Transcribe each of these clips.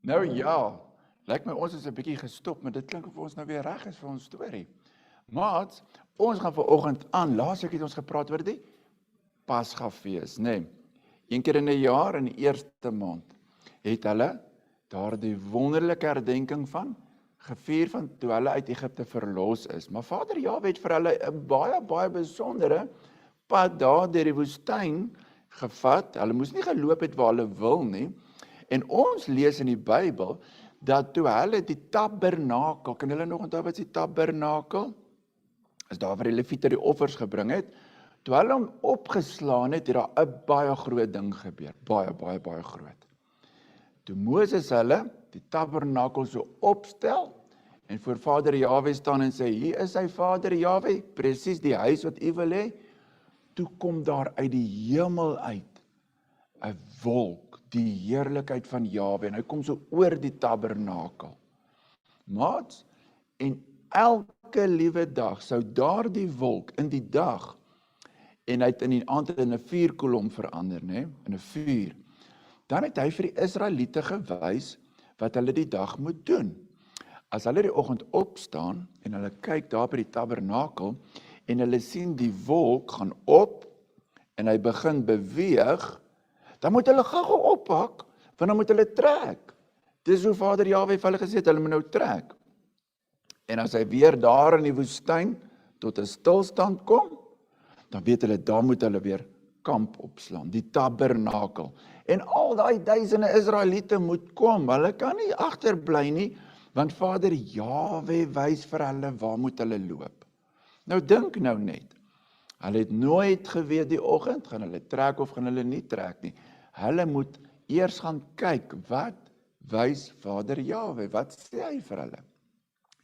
Nou ja, lyk my ons is 'n bietjie gestop, maar dit klink of ons nou weer reg is vir ons storie. Maar ons gaan vanoggend aan, laasweek het ons gepraat oor die Pasgafees, nê. Een keer in 'n jaar, in die eerste maand, het hulle daardie wonderlike herdenking van gevier van toe hulle uit Egipte verlos is. Maar Vader Jahwe het vir hulle 'n baie besondere pad daar deur die woestyn gevat. Hulle moes nie geloop het waar hulle wil nie. En ons lees in die Bybel dat toe hulle die tabernakel, kan hulle nog onthou wat is die tabernakel? Is daar waar die Lewiete die offers gebring het. Toe hulle hom opgeslaan het daar 'n baie groot ding gebeur. Baie groot. Toe Moses hulle die tabernakel so opstel en voor Vader Jahwe staan en sê, hier is hy Vader Jahwe, presies die huis wat u wil hê. Toe kom daar uit die hemel uit 'n wolk, die heerlikheid van Jahwe, en hy kom so oor die tabernakel. Maats, en elke liewe dag sou daardie wolk in die dag, en hy het in die aand in 'n vuurkolom verander, in 'n vuur. Dan het hy vir die Israeliete gewys wat hulle die dag moet doen. As hulle die oggend opstaan en hulle kyk daar by die tabernakel en hulle sien die wolk gaan op en hy begin beweeg, dan moet hulle gou oppak, want dan moet hulle trek. Dis hoe Vader Jahwe vir hulle gesê het, hulle moet nou trek. En as hy weer daar in die woestyn tot 'n stilstand kom, dan weet hulle, daar moet hulle weer kamp opslaan, die tabernakel. En al daai duisende Israeliete moet kom, hulle kan nie agterbly nie, want Vader Jahwe wys vir hulle waar moet hulle loop. Nou dink nou net, hulle het nooit geweet die oggend, gaan hulle trek of gaan hulle nie trek nie. Hulle moet eers gaan kyk, wat wys Vader Jahwe, wat sê hy vir hulle?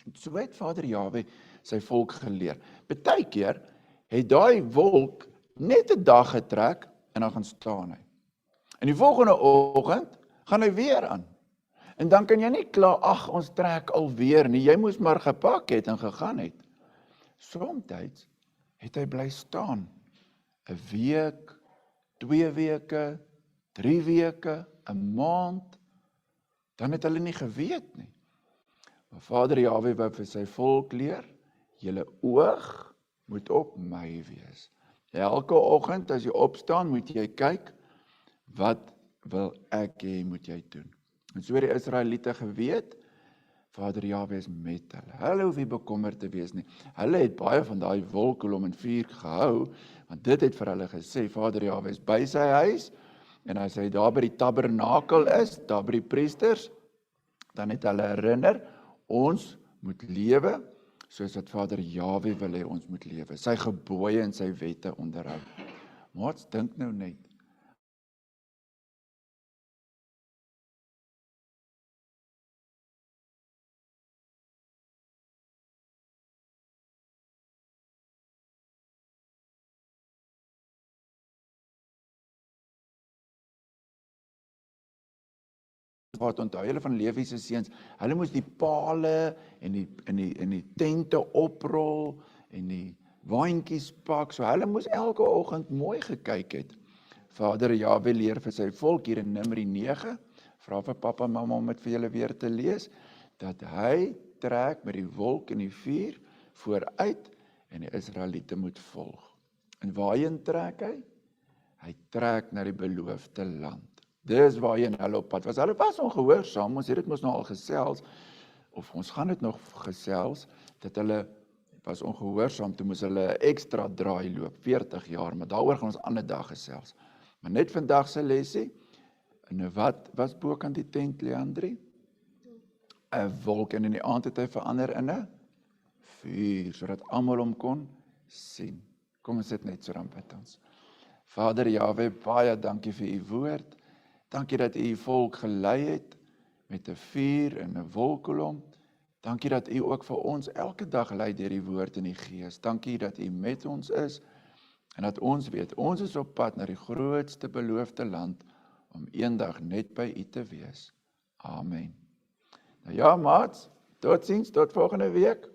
En so het Vader Jahwe sy volk geleer. Partykeer het daai wolk net 'n dag getrek en dan gaan staan hy. En die volgende oggend gaan hy weer aan. En dan kan jy nie kla, ag ons trek alweer nie, jy moes maar gepak het en gegaan het. Somtyds het hy bly staan, 'n week, 2 weke, 3 weke, 'n maand, dan het hulle nie geweet nie. Maar Vader Jahwe wou vir sy volk leer, julle oog moet op my wees. Elke oggend as jy opstaan, moet jy kyk, wat wil ek hê moet jy doen? En so het die Israeliete geweet, Vader Jahwe is met hulle. Hulle hoef nie bekommerd te wees nie. Hulle het baie van daai wolkkolom en vuur gehou, want dit het vir hulle gesê, Vader Jahwe is by sy huis, en as hy daar by die tabernakel is, daar by die priesters, dan het hulle herinner, ons moet lewe, soos wat Vader Jahwe wil hê ons moet lewe, sy gebooie en sy wette onderhou. Maats, dink nou net, wat onthou julle van Lewi se seuns, hulle moes die pale en die tente oprol en die waantjies pak, so hulle moes elke oggend mooi gekyk het. Vader Jahwe leer vir sy volk hier in Numeri 9, vra vir pappa en mamma om dit vir julle weer te lees, dat hy trek met die wolk en die vuur vooruit en die Israeliete moet volg. En waarheen trek hy? Hy trek na die beloofde land. Dis waarheen hulle op pad was. Hulle was ongehoorsaam, ons het dit mos nou al gesels, of ons gaan dit nog gesels, dat hulle was ongehoorsaam, toe moes hulle 'n ekstra draai loop, 40 jaar, maar daaroor gaan ons ander dag gesels. Maar net vandag se lesie, en wat was bokant die tent, Leandri? 'n wolk, en in die aand het hy verander in 'n vuur, sodat almal hom kon sien. Kom ons sit net so dan bid ons. Vader Jahwe, baie dankie vir u woord. Dankie dat u volk gelei het met 'n vuur en 'n wolkkolom. Dankie dat u ook vir ons elke dag lei deur die woord en die gees. Dankie dat u met ons is en dat ons weet, ons is op pad na die grootste beloofde land om eendag net by u te wees. Amen. Nou ja, maats, totsiens, tot volgende week.